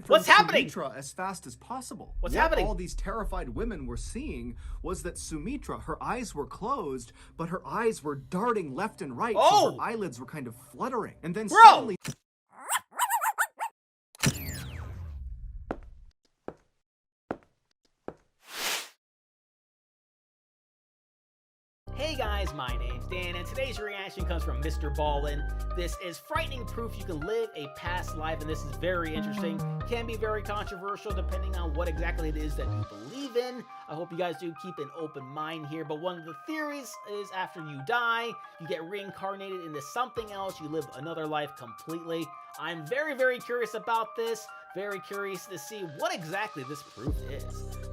What's from happening? Sumitra as fast as possible. What's What happening? all these terrified women were seeing was that Sumitra, her eyes were closed, but her eyes were darting left and right, so her eyelids were kind of fluttering. And then suddenly... Hey guys, my name's Dan, and today's reaction comes from MrBallen. This is frightening proof you can live a past life, and this is very interesting. Can be very controversial depending on what exactly it is that you believe in. I hope you guys do keep an open mind here, but one of the theories is after you die, you get reincarnated into something else, you live another life completely. I'm very, very curious about this. Very curious to see what exactly this proof is.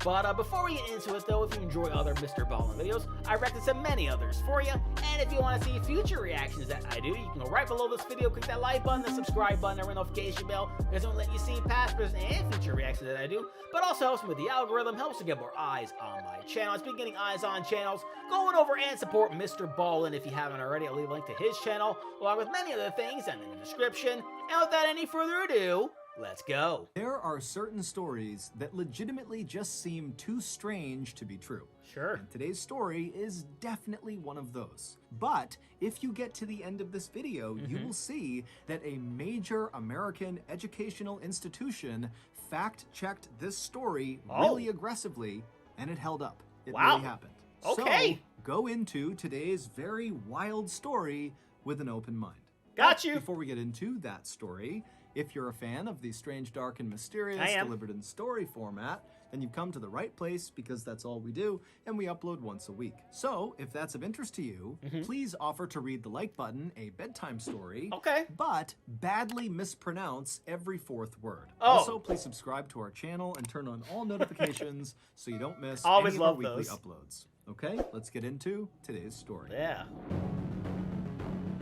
But before we get into it though, if you enjoy other MrBallen videos, I recommend many others for you. And if you want to see future reactions that I do, you can go right below this video, click that like button, the subscribe button, and ring the notification bell. It's going to let you see past, present, and future reactions that I do. But also helps me with the algorithm, helps to get more eyes on my channel. It's been getting eyes on channels. Go on over and support MrBallen if you haven't already. I'll leave a link to his channel, along with many other things down in the description. And without any further ado, let's go. There are certain stories that legitimately just seem too strange to be true. Sure. And today's story is definitely one of those. But if you get to the end of this video, you will see that a major American educational institution fact-checked this story really aggressively, and it held up. It really happened. Okay. So, go into today's very wild story with an open mind. Got you. Before we get into that story, if you're a fan of the strange, dark, and mysterious delivered in story format, then you've come to the right place because that's all we do, and we upload once a week. So, if that's of interest to you, please offer to read the like button, a bedtime story, but badly mispronounce every fourth word. Also, please subscribe to our channel and turn on all notifications so you don't miss any of our weekly uploads. Okay, let's get into today's story. Yeah.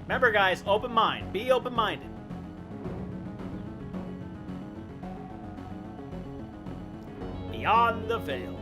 Remember guys, open mind. Be open-minded. Beyond the Veil.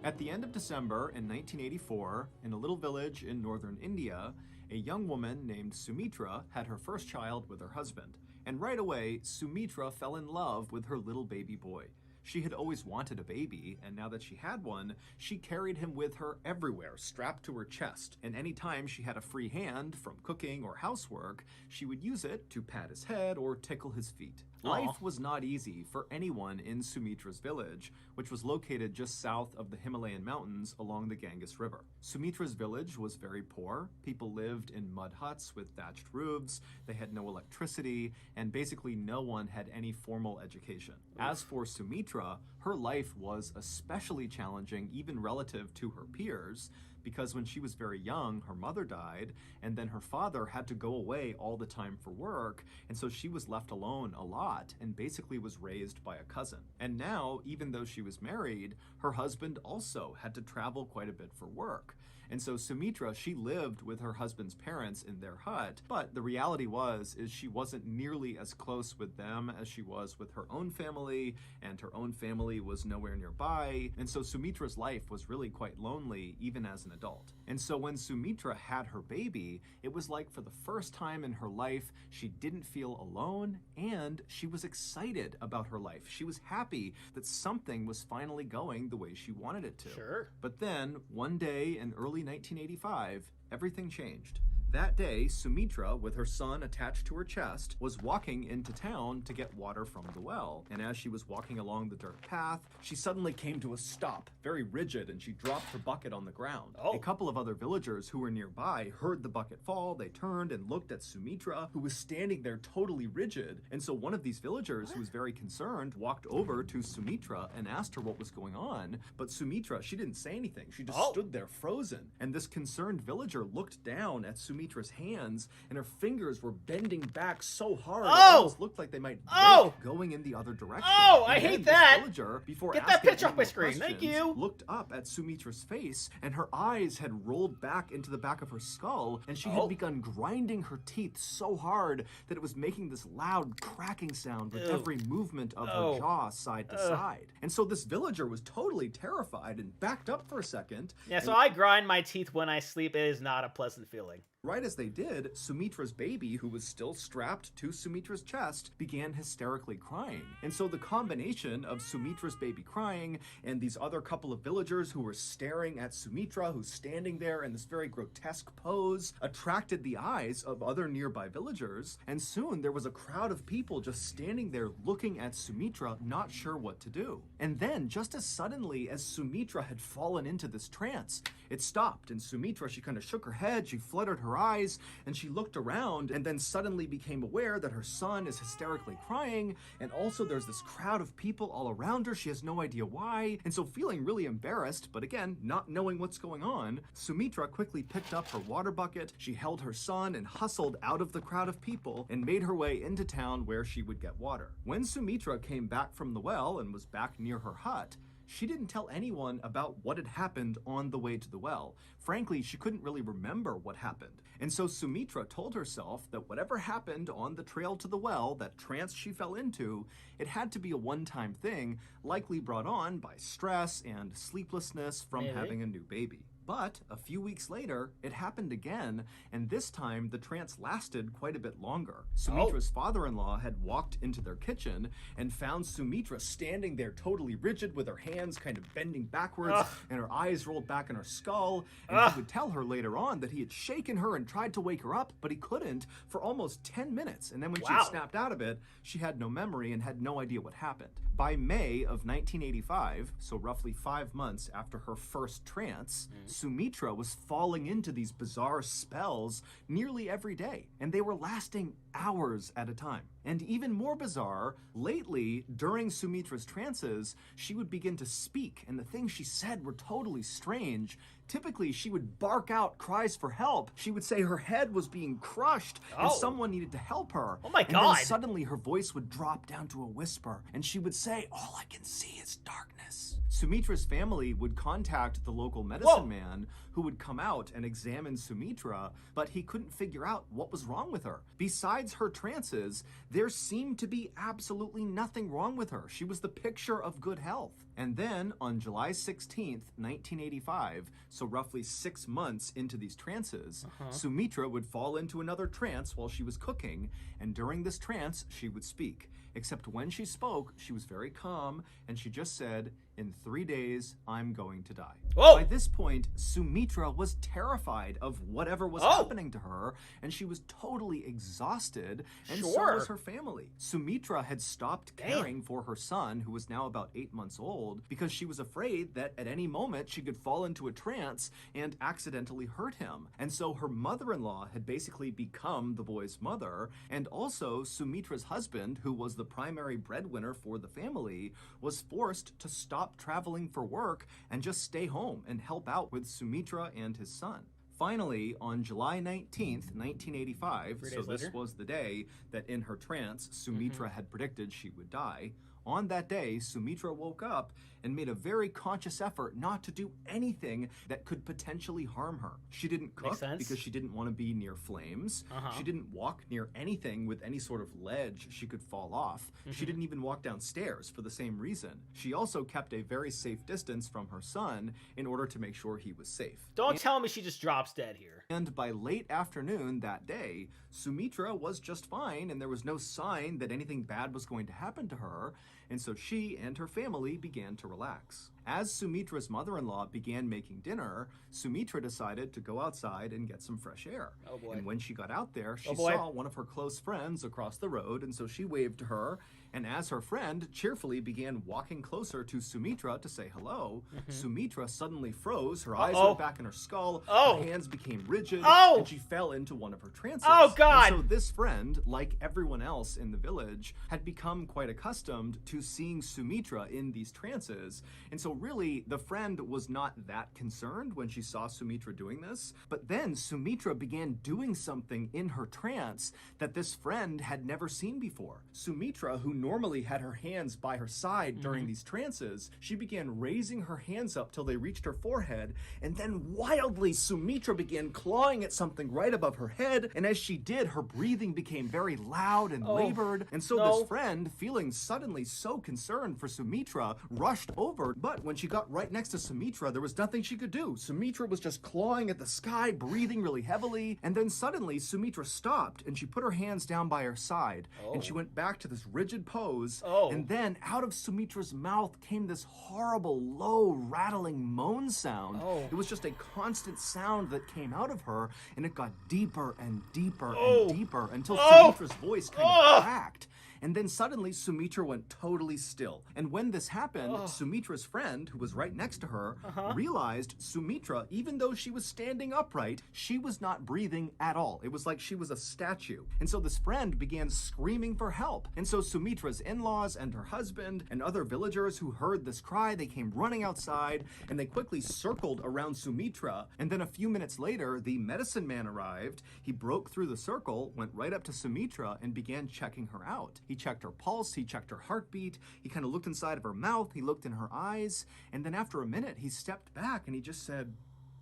At the end of December in 1984, in a little village in northern India, a young woman named Sumitra had her first child with her husband. And right away, Sumitra fell in love with her little baby boy. She had always wanted a baby, and now that she had one, she carried him with her everywhere, strapped to her chest. And anytime she had a free hand from cooking or housework, she would use it to pat his head or tickle his feet. Life was not easy for anyone in Sumitra's village, which was located just south of the Himalayan mountains along the Ganges River. Sumitra's village was very poor. People lived in mud huts with thatched roofs, they had no electricity, and basically no one had any formal education. As for Sumitra, her life was especially challenging even relative to her peers, because when she was very young, her mother died, and then her father had to go away all the time for work, and so she was left alone a lot and basically was raised by a cousin. And now, even though she was married, her husband also had to travel quite a bit for work. And so Sumitra, she lived with her husband's parents in their hut, but the reality is she wasn't nearly as close with them as she was with her own family, and her own family was nowhere nearby, and so Sumitra's life was really quite lonely, even as an adult. And so when Sumitra had her baby, it was like for the first time in her life, she didn't feel alone, and she was excited about her life. She was happy that something was finally going the way she wanted it to. Sure. But then, one day in early 1985, everything changed. That day, Sumitra, with her son attached to her chest, was walking into town to get water from the well. And as she was walking along the dirt path, she suddenly came to a stop, very rigid, and she dropped her bucket on the ground. A couple of other villagers who were nearby heard the bucket fall. They turned and looked at Sumitra, who was standing there totally rigid. And so one of these villagers, who was very concerned, walked over to Sumitra and asked her what was going on. But Sumitra, she didn't say anything. She just stood there frozen. And this concerned villager looked down at Sumitra's hands, and her fingers were bending back so hard it almost looked like they might break, going in the other direction. I hate that. Villager, before Get that picture off my screen. Thank you. Looked up at Sumitra's face, and her eyes had rolled back into the back of her skull, and she had begun grinding her teeth so hard that it was making this loud cracking sound with every movement of her jaw side to side. And so this villager was totally terrified and backed up for a second. Yeah, so I grind my teeth when I sleep. It is not a pleasant feeling. Right as they did, Sumitra's baby, who was still strapped to Sumitra's chest, began hysterically crying. And so the combination of Sumitra's baby crying and these other couple of villagers who were staring at Sumitra, who's standing there in this very grotesque pose, attracted the eyes of other nearby villagers, and soon there was a crowd of people just standing there looking at Sumitra, not sure what to do. And then, just as suddenly as Sumitra had fallen into this trance, it stopped, and Sumitra, she kind of shook her head, she fluttered her eyes, and she looked around, and then suddenly became aware that her son is hysterically crying, and also there's this crowd of people all around her. She has no idea why, and so feeling really embarrassed, but again, not knowing what's going on, Sumitra quickly picked up her water bucket, she held her son and hustled out of the crowd of people and made her way into town where she would get water. When Sumitra came back from the well and was back near her hut, she didn't tell anyone about what had happened on the way to the well. Frankly, she couldn't really remember what happened. And so Sumitra told herself that whatever happened on the trail to the well, that trance she fell into, it had to be a one-time thing, likely brought on by stress and sleeplessness from having a new baby. But a few weeks later, it happened again, and this time the trance lasted quite a bit longer. Sumitra's father-in-law had walked into their kitchen and found Sumitra standing there totally rigid with her hands kind of bending backwards and her eyes rolled back in her skull. And he would tell her later on that he had shaken her and tried to wake her up, but he couldn't for almost 10 minutes. And then when she had snapped out of it, she had no memory and had no idea what happened. By May of 1985, so roughly 5 months after her first trance, Sumitra was falling into these bizarre spells nearly every day, and they were lasting hours at a time. And even more bizarre, lately, during Sumitra's trances, she would begin to speak, and the things she said were totally strange. Typically, she would bark out cries for help. She would say her head was being crushed and someone needed to help her. Oh my God. And then suddenly her voice would drop down to a whisper, and she would say, "All I can see is darkness." Sumitra's family would contact the local medicine man, who would come out and examine Sumitra, but he couldn't figure out what was wrong with her. Besides her trances, there seemed to be absolutely nothing wrong with her. She was the picture of good health. And then on July 16th, 1985, so roughly 6 months into these trances, Sumitra would fall into another trance while she was cooking, and during this trance, she would speak. Except when she spoke, she was very calm, and she just said, "In 3 days, I'm going to die." By this point, Sumitra was terrified of whatever was happening to her, and she was totally exhausted, and so was her family. Sumitra had stopped caring for her son, who was now about 8 months old, because she was afraid that at any moment she could fall into a trance and accidentally hurt him. And so her mother-in-law had basically become the boy's mother, and also Sumitra's husband, who was the primary breadwinner for the family, was forced to stop traveling for work and just stay home and help out with Sumitra and his son. Finally, on July 19th, 1985, so this was the day that in her trance, Sumitra had predicted she would die. On that day, Sumitra woke up and made a very conscious effort not to do anything that could potentially harm her. She didn't cook because she didn't want to be near flames. She didn't walk near anything with any sort of ledge she could fall off. She didn't even walk downstairs for the same reason. She also kept a very safe distance from her son in order to make sure he was safe. Don't tell me she just drops dead here. And by late afternoon that day, Sumitra was just fine, and there was no sign that anything bad was going to happen to her, and so she and her family began to relax. As Sumitra's mother-in-law began making dinner, Sumitra decided to go outside and get some fresh air. And when she got out there, she saw one of her close friends across the road, and so she waved to her, and as her friend cheerfully began walking closer to Sumitra to say hello, Sumitra suddenly froze, her eyes went back in her skull, her hands became rigid, and she fell into one of her trances. And so this friend, like everyone else in the village, had become quite accustomed to seeing Sumitra in these trances, and so really, the friend was not that concerned when she saw Sumitra doing this, but then Sumitra began doing something in her trance that this friend had never seen before. Sumitra, who normally had her hands by her side during these trances, she began raising her hands up till they reached her forehead, and then wildly Sumitra began clawing at something right above her head, and as she did, her breathing became very loud and labored, and so this friend, feeling suddenly so concerned for Sumitra, rushed over, but But when she got right next to Sumitra, there was nothing she could do. Sumitra was just clawing at the sky, breathing really heavily, and then suddenly Sumitra stopped and she put her hands down by her side, and she went back to this rigid pose, and then out of Sumitra's mouth came this horrible, low, rattling moan sound. It was just a constant sound that came out of her, and it got deeper and deeper and deeper until Sumitra's voice kind of cracked. And then suddenly Sumitra went totally still. And when this happened, Sumitra's friend, who was right next to her, realized Sumitra, even though she was standing upright, she was not breathing at all. It was like she was a statue. And so this friend began screaming for help. And so Sumitra's in-laws and her husband and other villagers who heard this cry, they came running outside and they quickly circled around Sumitra. And then a few minutes later, the medicine man arrived. He broke through the circle, went right up to Sumitra and began checking her out. He checked her pulse, he checked her heartbeat, he kind of looked inside of her mouth, he looked in her eyes, and then after a minute, he stepped back and he just said,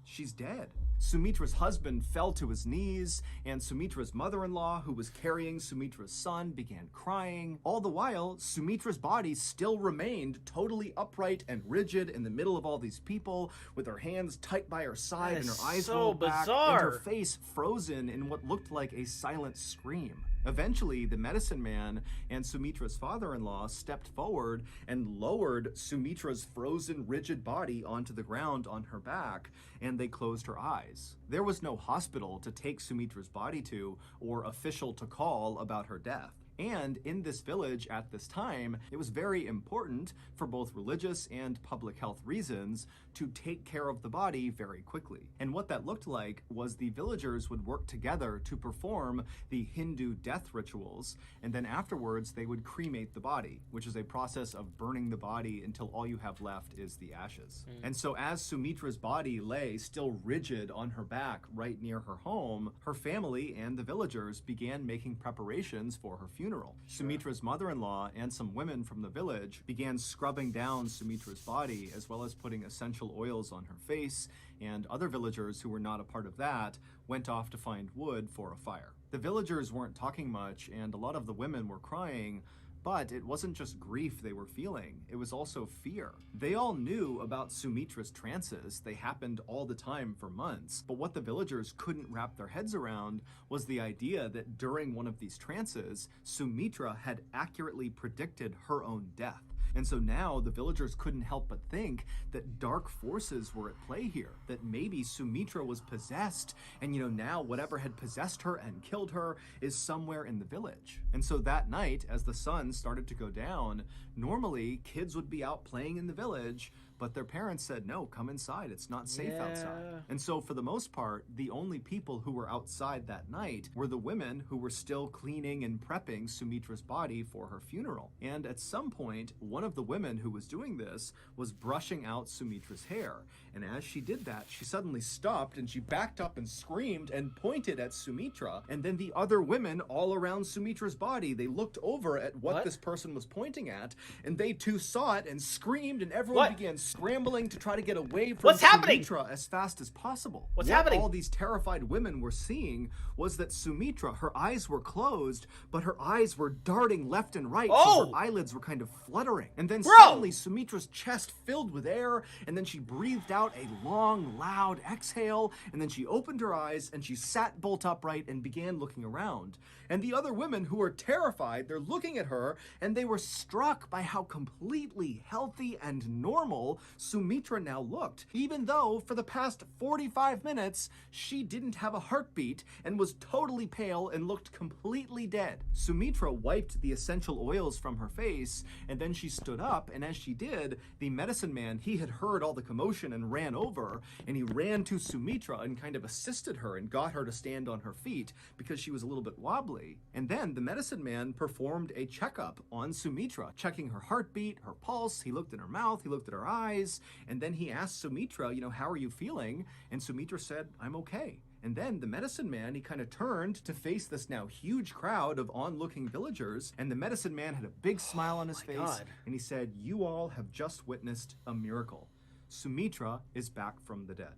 "She's dead." Sumitra's husband fell to his knees, and Sumitra's mother-in-law, who was carrying Sumitra's son, began crying. All the while, Sumitra's body still remained totally upright and rigid in the middle of all these people, with her hands tight by her side and her eyes rolled back, and her face frozen in what looked like a silent scream. Eventually, the medicine man and Sumitra's father-in-law stepped forward and lowered Sumitra's frozen, rigid body onto the ground on her back, and they closed her eyes. There was no hospital to take Sumitra's body to or official to call about her death. And in this village at this time, it was very important for both religious and public health reasons to take care of the body very quickly. And what that looked like was the villagers would work together to perform the Hindu death rituals, and then afterwards they would cremate the body, which is a process of burning the body until all you have left is the ashes. And so as Sumitra's body lay still rigid on her back right near her home, her family and the villagers began making preparations for her funeral. Sumitra's mother-in-law and some women from the village began scrubbing down Sumitra's body, as well as putting essential oils on her face, and other villagers who were not a part of that went off to find wood for a fire. The villagers weren't talking much, and a lot of the women were crying, but it wasn't just grief they were feeling, it was also fear. They all knew about Sumitra's trances. They happened all the time for months. But what the villagers couldn't wrap their heads around was the idea that during one of these trances, Sumitra had accurately predicted her own death. And so now the villagers couldn't help but think that dark forces were at play here, that maybe Sumitra was possessed, and now whatever had possessed her and killed her is somewhere in the village. And so that night, as the sun started to go down, normally kids would be out playing in the village, but their parents said, no, come inside, it's not safe outside. And so for the most part, the only people who were outside that night were the women who were still cleaning and prepping Sumitra's body for her funeral. And at some point, one of the women who was doing this was brushing out Sumitra's hair. And as she did that, she suddenly stopped and she backed up and screamed and pointed at Sumitra. And then the other women all around Sumitra's body, they looked over at what this person was pointing at, and they too saw it and screamed, and everyone began scrambling to try to get away from Sumitra as fast as possible. What's happening? All these terrified women were seeing was that Sumitra, her eyes were closed, but her eyes were darting left and right, so her eyelids were kind of fluttering. And then suddenly Sumitra's chest filled with air, and then she breathed out a long, loud exhale, and then she opened her eyes and she sat bolt upright and began looking around. And the other women who were terrified, they're looking at her, and they were struck by how completely healthy and normal Sumitra now looked, even though for the past 45 minutes, she didn't have a heartbeat and was totally pale and looked completely dead. Sumitra wiped the essential oils from her face, and then she stood up, and as she did, the medicine man, he had heard all the commotion and ran over, and he ran to Sumitra and kind of assisted her and got her to stand on her feet because she was a little bit wobbly. And then the medicine man performed a checkup on Sumitra, checking her heartbeat, her pulse. He looked in her mouth, he looked at her eyes, and then he asked Sumitra, how are you feeling? And Sumitra said, I'm okay. And then the medicine man, he kind of turned to face this now huge crowd of onlooking villagers, and the medicine man had a big smile on his face, and he said, you all have just witnessed a miracle. Sumitra is back from the dead.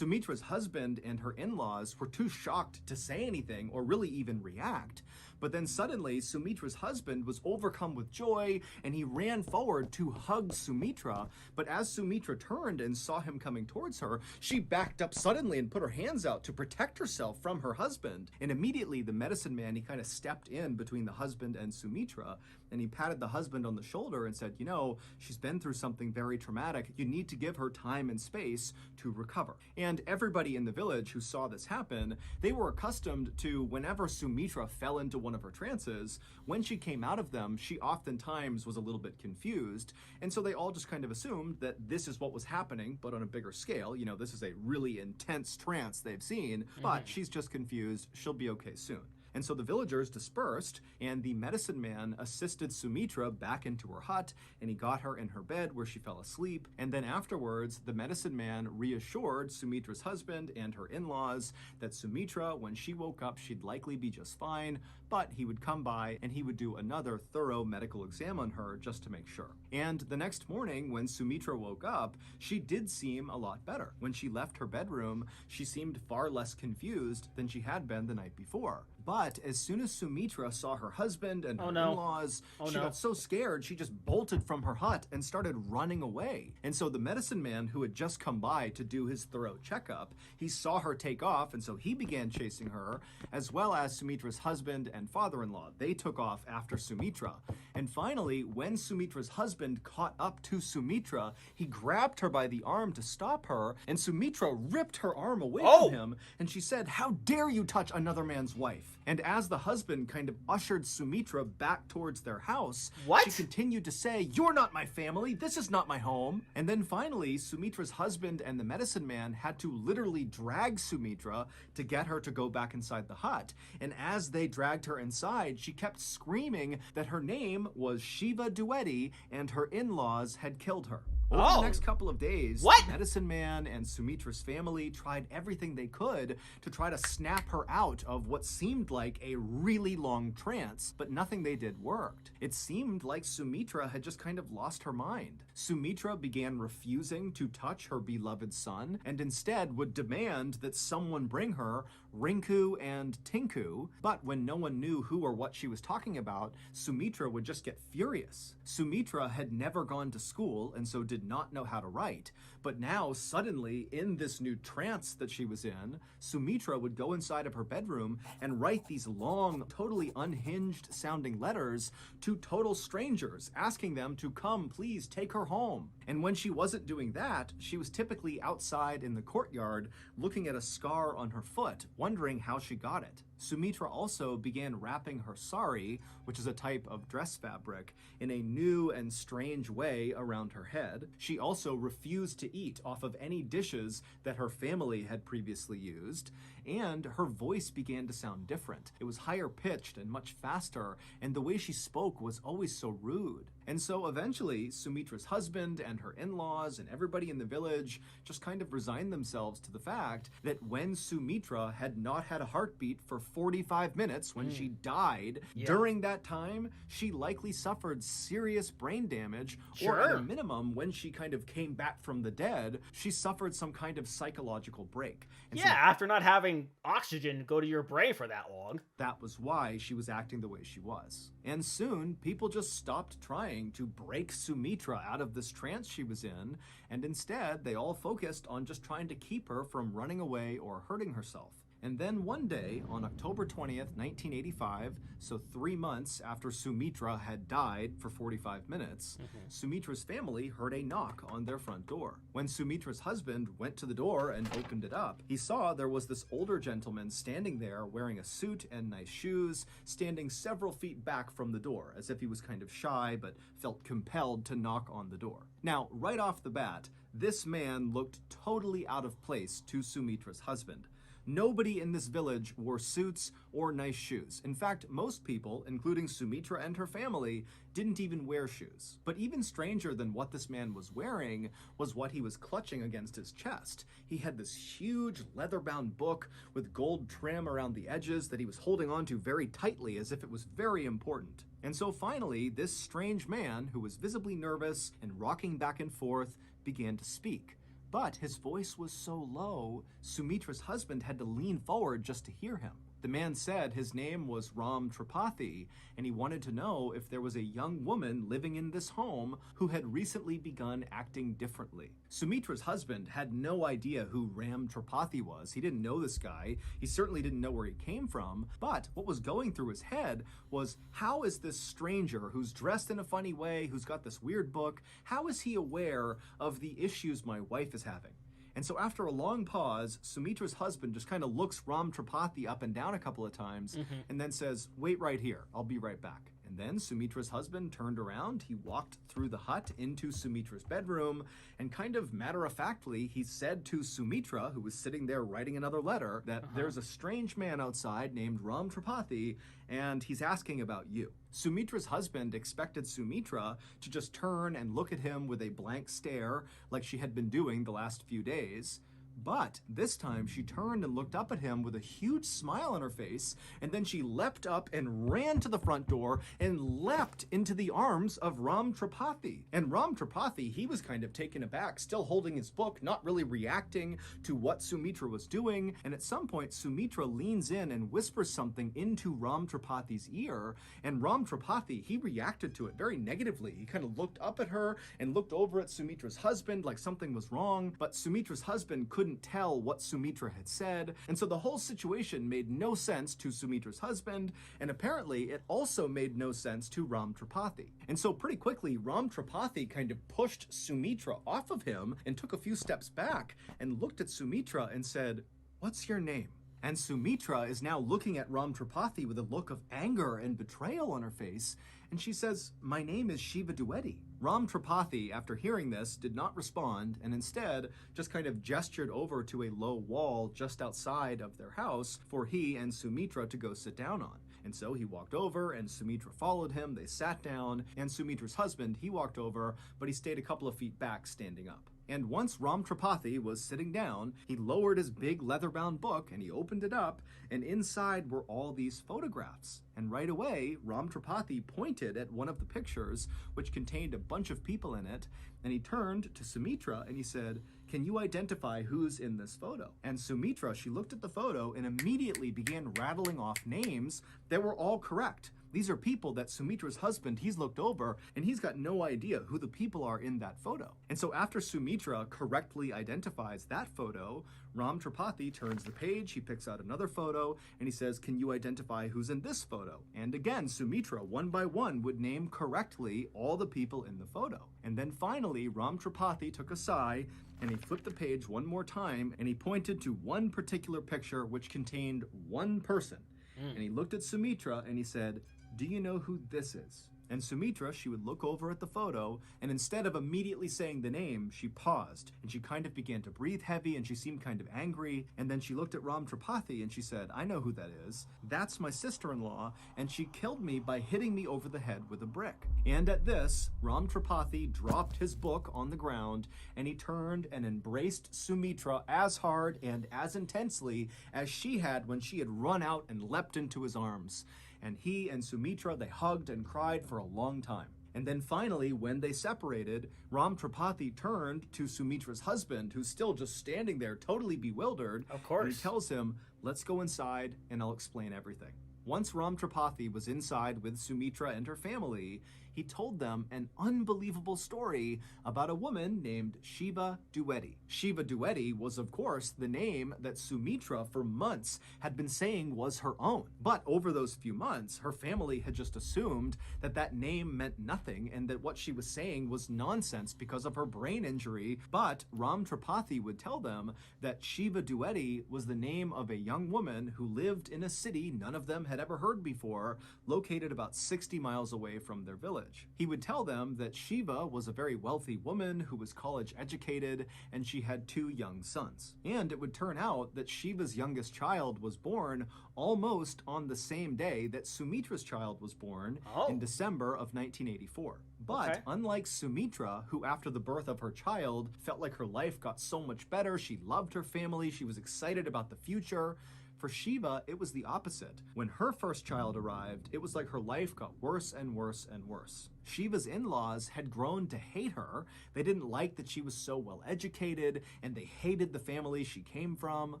Sumitra's husband and her in-laws were too shocked to say anything or really even react. But then suddenly, Sumitra's husband was overcome with joy, and he ran forward to hug Sumitra. But as Sumitra turned and saw him coming towards her, she backed up suddenly and put her hands out to protect herself from her husband. And immediately, the medicine man, he kind of stepped in between the husband and Sumitra, and he patted the husband on the shoulder and said, you know, she's been through something very traumatic. You need to give her time and space to recover. And everybody in the village who saw this happen, they were accustomed to whenever Sumitra fell into one of her trances, when she came out of them, she oftentimes was a little bit confused. And so they all just kind of assumed that this is what was happening, but on a bigger scale. You know, this is a really intense trance they've seen, but she's just confused. She'll be okay soon. And so the villagers dispersed, and the medicine man assisted Sumitra back into her hut, and he got her in her bed where she fell asleep. And then afterwards, the medicine man reassured Sumitra's husband and her in-laws that Sumitra, when she woke up, she'd likely be just fine, but he would come by and he would do another thorough medical exam on her just to make sure. And the next morning, when Sumitra woke up, she did seem a lot better. When she left her bedroom, she seemed far less confused than she had been the night before. But as soon as Sumitra saw her husband and her in-laws, she got so scared she just bolted from her hut and started running away. And so the medicine man who had just come by to do his thorough checkup, he saw her take off, and so he began chasing her, as well as Sumitra's husband and father-in-law. They took off after Sumitra. And finally, when Sumitra's husband caught up to Sumitra, he grabbed her by the arm to stop her, and Sumitra ripped her arm away from him, and she said, "How dare you touch another man's wife?" And as the husband kind of ushered Sumitra back towards their house, she continued to say, "You're not my family, this is not my home." And then finally, Sumitra's husband and the medicine man had to literally drag Sumitra to get her to go back inside the hut. And as they dragged her inside, she kept screaming that her name was Shiva Duetti and her in-laws had killed her. Over the next couple of days, the medicine man and Sumitra's family tried everything they could to try to snap her out of what seemed like a really long trance, but nothing they did worked. It seemed like Sumitra had just kind of lost her mind. Sumitra began refusing to touch her beloved son, and instead would demand that someone bring her Rinku and Tinku, but when no one knew who or what she was talking about, Sumitra would just get furious. Sumitra had never gone to school and so did not know how to write, but now suddenly in this new trance that she was in, Sumitra would go inside of her bedroom and write these long, totally unhinged sounding letters to total strangers, asking them to come please take her home. And when she wasn't doing that, she was typically outside in the courtyard looking at a scar on her foot, wondering how she got it. Sumitra also began wrapping her sari, which is a type of dress fabric, in a new and strange way around her head. She also refused to eat off of any dishes that her family had previously used, and her voice began to sound different. It was higher pitched and much faster, and the way she spoke was always so rude. And so eventually, Sumitra's husband and her in-laws and everybody in the village just kind of resigned themselves to the fact that when Sumitra had not had a heartbeat for 45 minutes when she died, during that time, she likely suffered serious brain damage, or at a minimum, when she kind of came back from the dead, she suffered some kind of psychological break. And so after not having oxygen go to your brain for that long. That was why she was acting the way she was. And soon, people just stopped trying to break Sumitra out of this trance she was in, and instead, they all focused on just trying to keep her from running away or hurting herself. And then one day, on October 20th, 1985, so 3 months after Sumitra had died for 45 minutes, Sumitra's family heard a knock on their front door. When Sumitra's husband went to the door and opened it up, he saw there was this older gentleman standing there wearing a suit and nice shoes, standing several feet back from the door, as if he was kind of shy but felt compelled to knock on the door. Now, right off the bat, this man looked totally out of place to Sumitra's husband. Nobody in this village wore suits or nice shoes. In fact, most people, including Sumitra and her family, didn't even wear shoes. But even stranger than what this man was wearing was what he was clutching against his chest. He had this huge leather-bound book with gold trim around the edges that he was holding onto very tightly as if it was very important. And so finally, this strange man, who was visibly nervous and rocking back and forth, began to speak. But his voice was so low, Sumitra's husband had to lean forward just to hear him. The man said his name was Ram Tripathi, and he wanted to know if there was a young woman living in this home who had recently begun acting differently. Sumitra's husband had no idea who Ram Tripathi was. He didn't know this guy. He certainly didn't know where he came from. But what was going through his head was, how is this stranger who's dressed in a funny way, who's got this weird book, how is he aware of the issues my wife is having? And so after a long pause, Sumitra's husband just kind of looks Ram Tripathi up and down a couple of times and then says, "Wait right here, I'll be right back." And then Sumitra's husband turned around, he walked through the hut into Sumitra's bedroom, and kind of matter-of-factly, he said to Sumitra, who was sitting there writing another letter, that there's a strange man outside named Ram Tripathi, and he's asking about you. Sumitra's husband expected Sumitra to just turn and look at him with a blank stare, like she had been doing the last few days. But this time she turned and looked up at him with a huge smile on her face, and then she leapt up and ran to the front door and leapt into the arms of Ram Tripathi. And Ram Tripathi, he was kind of taken aback, still holding his book, not really reacting to what Sumitra was doing. And at some point, Sumitra leans in and whispers something into Ram Tripathi's ear, and Ram Tripathi, he reacted to it very negatively. He kind of looked up at her and looked over at Sumitra's husband like something was wrong, but Sumitra's husband couldn't tell what Sumitra had said, and so the whole situation made no sense to Sumitra's husband, and apparently it also made no sense to Ram Tripathi. And so pretty quickly, Ram Tripathi kind of pushed Sumitra off of him and took a few steps back and looked at Sumitra and said, "What's your name?" And Sumitra is now looking at Ram Tripathi with a look of anger and betrayal on her face, and she says, "My name is Shiva Dwivedi." Ram Tripathi, after hearing this, did not respond, and instead just kind of gestured over to a low wall just outside of their house for he and Sumitra to go sit down on. And so he walked over, and Sumitra followed him, they sat down, and Sumitra's husband, he walked over, but he stayed a couple of feet back standing up. And once Ram Tripathi was sitting down, he lowered his big leather-bound book and he opened it up, and inside were all these photographs. And right away, Ram Tripathi pointed at one of the pictures, which contained a bunch of people in it, and he turned to Sumitra and he said, "Can you identify who's in this photo?" And Sumitra, she looked at the photo and immediately began rattling off names that were all correct. These are people that Sumitra's husband, he's looked over, and he's got no idea who the people are in that photo. And so after Sumitra correctly identifies that photo, Ram Tripathi turns the page, he picks out another photo, and he says, "Can you identify who's in this photo?" And again, Sumitra, one by one, would name correctly all the people in the photo. And then finally, Ram Tripathi took a sigh, and he flipped the page one more time, and he pointed to one particular picture which contained one person. And he looked at Sumitra and he said, "Do you know who this is?" And Sumitra, she would look over at the photo, and instead of immediately saying the name, she paused, and she kind of began to breathe heavy, and she seemed kind of angry, and then she looked at Ram Tripathi and she said, "I know who that is. That's my sister-in-law, and she killed me by hitting me over the head with a brick." And at this, Ram Tripathi dropped his book on the ground, and he turned and embraced Sumitra as hard and as intensely as she had when she had run out and leapt into his arms. And he and Sumitra, they hugged and cried for a long time. And then finally, when they separated, Ram Tripathi turned to Sumitra's husband, who's still just standing there totally bewildered. Of course. And he tells him, "Let's go inside and I'll explain everything." Once Ram Tripathi was inside with Sumitra and her family, he told them an unbelievable story about a woman named Shiva Dwivedi. Shiva Dwivedi was, of course, the name that Sumitra for months had been saying was her own. But over those few months, her family had just assumed that that name meant nothing and that what she was saying was nonsense because of her brain injury. But Ram Tripathi would tell them that Shiva Dwivedi was the name of a young woman who lived in a city none of them had ever heard before, located about 60 miles away from their village. He would tell them that Shiva was a very wealthy woman who was college educated, and she had 2 young sons. And it would turn out that Shiva's youngest child was born almost on the same day that Sumitra's child was born in December of 1984. But unlike Sumitra, who after the birth of her child felt like her life got so much better, she loved her family, she was excited about the future, for Shiva, it was the opposite. When her first child arrived, it was like her life got worse and worse and worse. Shiva's in-laws had grown to hate her. They didn't like that she was so well educated, and they hated the family she came from.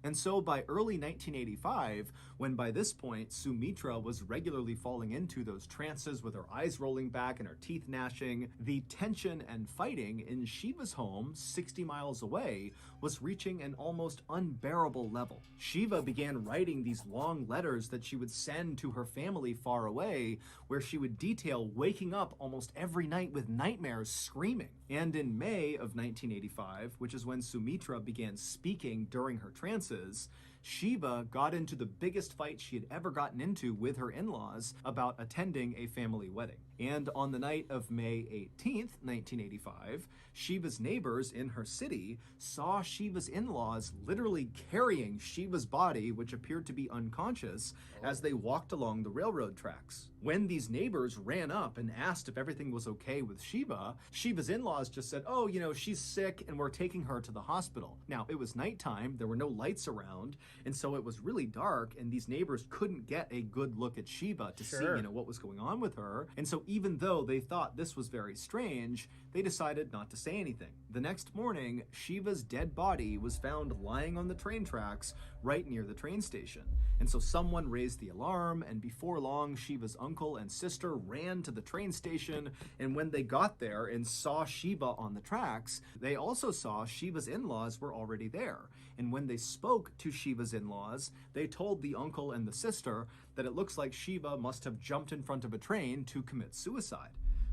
And so by early 1985, when by this point Sumitra was regularly falling into those trances with her eyes rolling back and her teeth gnashing, the tension and fighting in Shiva's home, 60 miles away, was reaching an almost unbearable level. Shiva began writing these long letters that she would send to her family far away, where she would detail waking up almost every night with nightmares, screaming. And in May of 1985, which is when Sumitra began speaking during her trances, Shiva got into the biggest fight she had ever gotten into with her in-laws about attending a family wedding. And on the night of May 18th, 1985, Shiva's neighbors in her city saw Shiva's in-laws literally carrying Shiva's body, which appeared to be unconscious, as they walked along the railroad tracks. When these neighbors ran up and asked if everything was okay with Shiva, Shiva's in-laws just said, oh, she's sick and we're taking her to the hospital. Now, it was nighttime, there were no lights around, and so it was really dark, and these neighbors couldn't get a good look at Shiva to see, what was going on with her. And so even though they thought this was very strange, they decided not to say anything. The next morning, Shiva's dead body was found lying on the train tracks right near the train station. And so someone raised the alarm, and before long, Shiva's uncle and sister ran to the train station, and when they got there and saw Shiva on the tracks, they also saw Shiva's in-laws were already there. And when they spoke to Shiva's in-laws, they told the uncle and the sister that it looks like Shiva must have jumped in front of a train to commit suicide.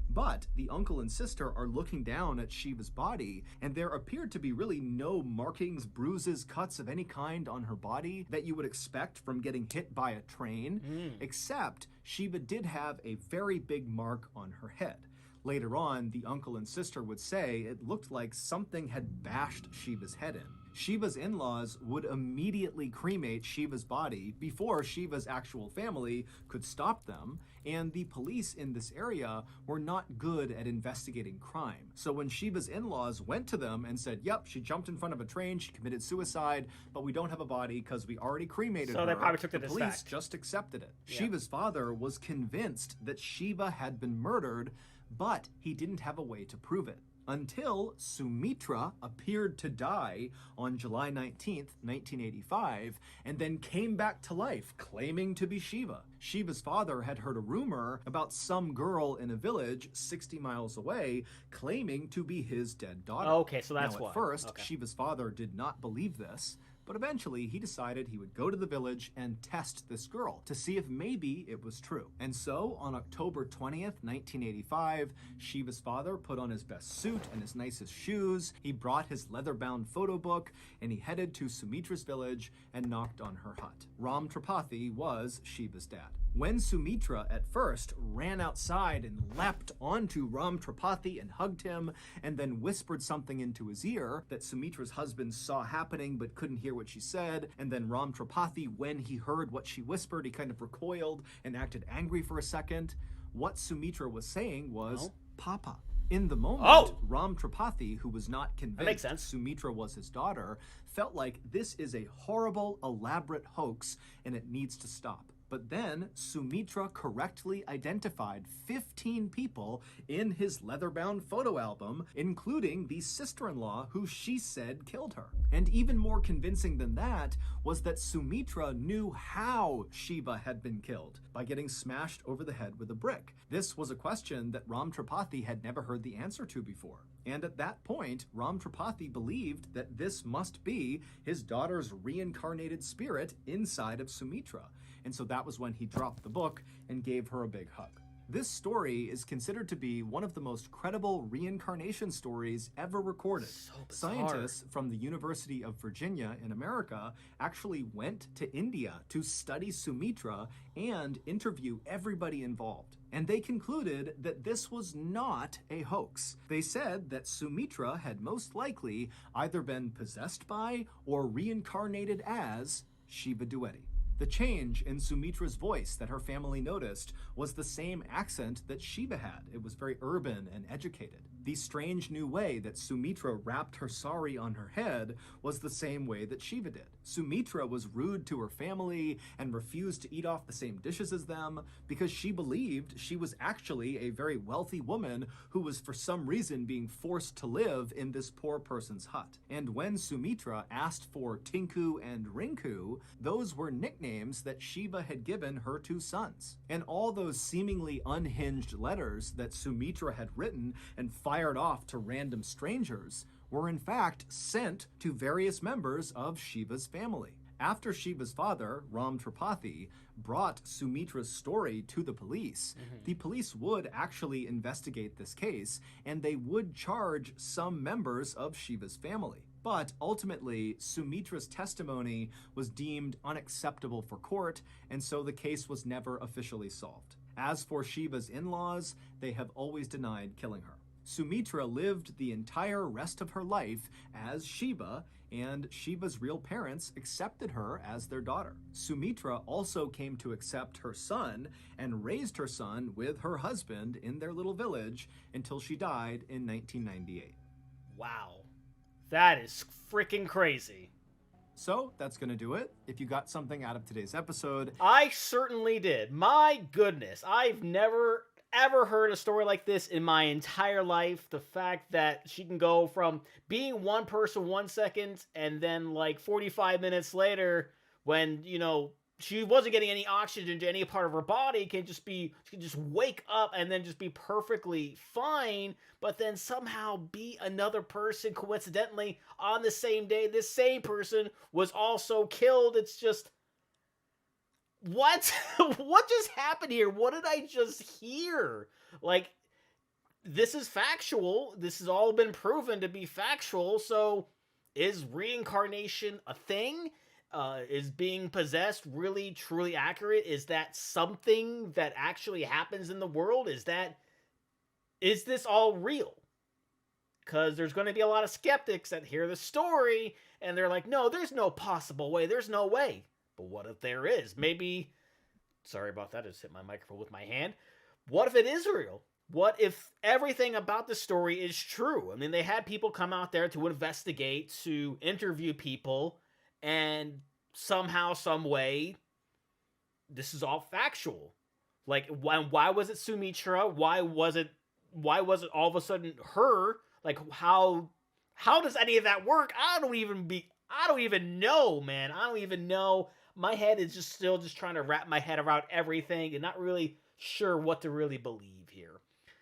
But the uncle and sister are looking down at Shiva's body, and there appeared to be really no markings, bruises, cuts of any kind on her body that you would expect from getting hit by a train, except Shiva did have a very big mark on her head. Later on, the uncle and sister would say it looked like something had bashed Shiva's head in. Shiva's in-laws would immediately cremate Shiva's body before Shiva's actual family could stop them, and the police in this area were not good at investigating crime. So when Shiva's in-laws went to them and said, yep, she jumped in front of a train, she committed suicide, but we don't have a body because we already cremated her, so they probably took the it as police fact. just accepted it. Yeah. Shiva's father was convinced that Shiva had been murdered, but he didn't have a way to prove it. Until Sumitra appeared to die on July 19th, 1985, and then came back to life, claiming to be Shiva. Shiva's father had heard a rumor about some girl in a village 60 miles away claiming to be his dead daughter. Okay, so that's now, why. At first, Okay. Shiva's father did not believe this, but eventually he decided he would go to the village and test this girl to see if maybe it was true. And so on October 20th, 1985, Shiva's father put on his best suit and his nicest shoes. He brought his leather-bound photo book and he headed to Sumitra's village and knocked on her hut. Ram Tripathi was Shiva's dad. When Sumitra at first ran outside and leapt onto Ram Tripathi and hugged him and then whispered something into his ear that Sumitra's husband saw happening but couldn't hear what she said, and then Ram Tripathi, when he heard what she whispered, he kind of recoiled and acted angry for a second. What Sumitra was saying was, Papa. In the moment, Ram Tripathi, who was not convinced Sumitra was his daughter, felt like this is a horrible, elaborate hoax and it needs to stop. But then Sumitra correctly identified 15 people in his leather-bound photo album, including the sister-in-law who she said killed her. And even more convincing than that was that Sumitra knew how Shiva had been killed, by getting smashed over the head with a brick. This was a question that Ram Tripathi had never heard the answer to before. And at that point, Ram Tripathi believed that this must be his daughter's reincarnated spirit inside of Sumitra. And so that was when he dropped the book and gave her a big hug. This story is considered to be one of the most credible reincarnation stories ever recorded. So bizarre. Scientists from the University of Virginia in America actually went to India to study Sumitra and interview everybody involved. And they concluded that this was not a hoax. They said that Sumitra had most likely either been possessed by or reincarnated as Shiva Duetti. The change in Sumitra's voice that her family noticed was the same accent that Shiva had. It was very urban and educated. The strange new way that Sumitra wrapped her sari on her head was the same way that Shiva did. Sumitra was rude to her family and refused to eat off the same dishes as them because she believed she was actually a very wealthy woman who was for some reason being forced to live in this poor person's hut. And when Sumitra asked for Tinku and Rinku, those were nicknames that Shiva had given her two sons. And all those seemingly unhinged letters that Sumitra had written and fired off to random strangers were in fact sent to various members of Shiva's family. After Shiva's father, Ram Tripathi, brought Sumitra's story to the police, the police would actually investigate this case, and they would charge some members of Shiva's family. But ultimately, Sumitra's testimony was deemed unacceptable for court, and so the case was never officially solved. As for Shiva's in-laws, they have always denied killing her. Sumitra lived the entire rest of her life as Shiva, and Shiva's real parents accepted her as their daughter. Sumitra also came to accept her son and raised her son with her husband in their little village until she died in 1998. Wow. That is freaking crazy. So that's going to do it. If you got something out of today's episode, I certainly did. My goodness. I've never ever heard a story like this in my entire life. The fact that she can go from being one person 1 second and then like 45 minutes later when, you know, she wasn't getting any oxygen to any part of her body, she can just wake up and then just be perfectly fine, but then somehow be another person coincidentally on the same day. This same person was also killed. It's just, what? What just happened here? What did I just hear? Like, this is factual. This has all been proven to be factual. So, is reincarnation a thing? Is being possessed really, truly accurate? Is that something that actually happens in the world? Is this all real? Because there's going to be a lot of skeptics that hear the story and they're like, no, there's no possible way. There's no way. But what if there is? Maybe, sorry about that, I just hit my microphone with my hand. What if it is real? What if everything about the story is true? I mean, they had people come out there to investigate, to interview people, and somehow, some way, this is all factual. Like, why was it Sumitra? Why was it all of a sudden her? Like, how does any of that work? I don't even know, man. I don't even know. My head is still trying to wrap my head around everything and not really sure what to really believe here.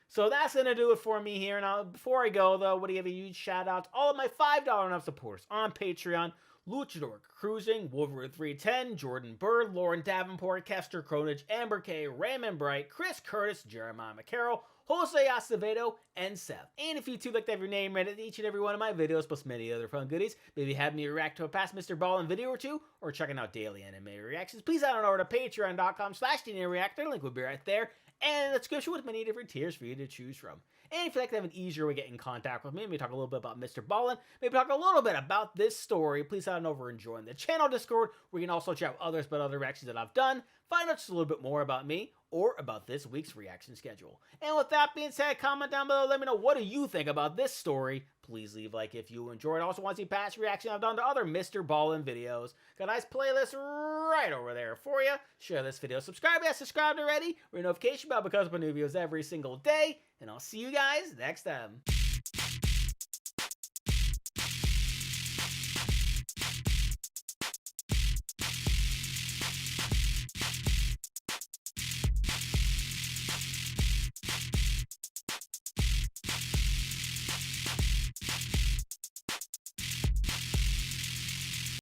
So that's going to do it for me here. Now, before I go, though, I want to give a huge shout out to all of my $5 and up supporters on Patreon. Luchador Cruising, Wolverine 310, Jordan Bird, Lauren Davenport, Kester Cronage, Amber K, Raymond Bright, Chris Curtis, Jeremiah McCarroll, Jose Acevedo, and Seth. And if you too like to have your name read in each and every one of my videos, plus many other fun goodies, maybe have me react to a past MrBallen video or two, or checking out daily anime reactions, please head on over to patreon.com/DNAReactor. Link will be right there, and in the description with many different tiers for you to choose from. And if you'd like to have an easier way to get in contact with me, maybe talk a little bit about MrBallen, maybe talk a little bit about this story, please head on over and join the channel Discord, where you can also check out other reactions that I've done, find out just a little bit more about me, or about this week's reaction schedule. And with that being said, comment down below, let me know what do you think about this story. Please leave a like if you enjoyed. Also want to see past reactions I've done to other MrBallen videos. Got a nice playlist right over there for you. Share this video, subscribe if you haven't subscribed already, ring the notification bell because of new videos every single day, and I'll see you guys next time.